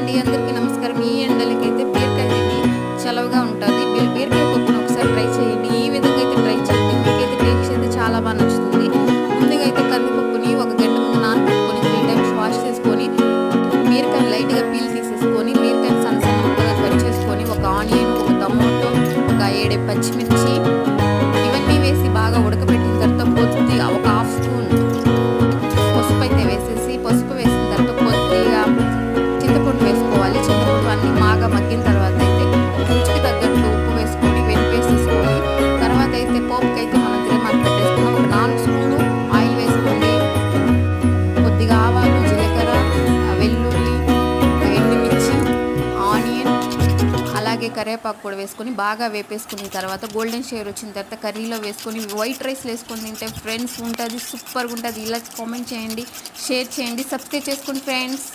అండి, అందరికీ నమస్కారం. ఈ ఎండలకైతే బీరకాయ తిని చలవగా ఉంటుంది. బీరకాయ పప్పును ఒకసారి ట్రై చేయండి. ఈ విధంగా అయితే ట్రై చేయండి. మీకైతే టేస్ట్ అయితే చాలా బాగా నచ్చుతుంది. ముందుగా అయితే కందిపప్పుని ఒక గంట ముందు నానబెట్టుకొని 3 టైమ్స్ వాష్ చేసుకొని బీరకాయని లైట్గా పీల్ తీసేసుకొని బీరకాయని సన్న సన్న ముక్కగా కట్ చేసుకొని ఒక ఆనియన్, ఒక టమోటో, ఒక 7 పచ్చిమిర్చి ఇవన్నీ వేసి బాగా ఉడకబెట్టిన తర్వాత కొద్దిగా ఒక హాఫ్ స్పూన్ పసుపు అయితే వేసేసి పసుపు వేసిన తర్వాత కొద్దిగా చింతపండు వేసుకోవాలి. చింతపండు అన్నీ బాగా మగ్గిన తర్వాత అయితే రుచికి తగ్గట్టు ఉప్పు వేసుకొని వెనిపేసేసుకొని తర్వాత అయితే పోపుకి అయితే మనం తిరగమాత పెట్టేసుకున్నాం. ఒక 4 స్పూన్లు ఆయిల్ వేసుకోండి. కొద్దిగా ఆవాలు, జీలకర్ర, వెల్లుల్లి, ఎండుమిర్చి, ఆనియన్ అలాగే కరివేపాకు కూడా వేసుకొని బాగా వేపేసుకున్న తర్వాత గోల్డెన్ షేర్ వచ్చిన తర్వాత కర్రీలో వేసుకొని వైట్ రైస్ వేసుకొని తింటే ఫ్రెండ్స్ ఉంటుంది, సూపర్గా ఉంటుంది. ఇలా కామెంట్ చేయండి, షేర్ చేయండి, సబ్స్క్రైబ్ చేసుకోండి ఫ్రెండ్స్.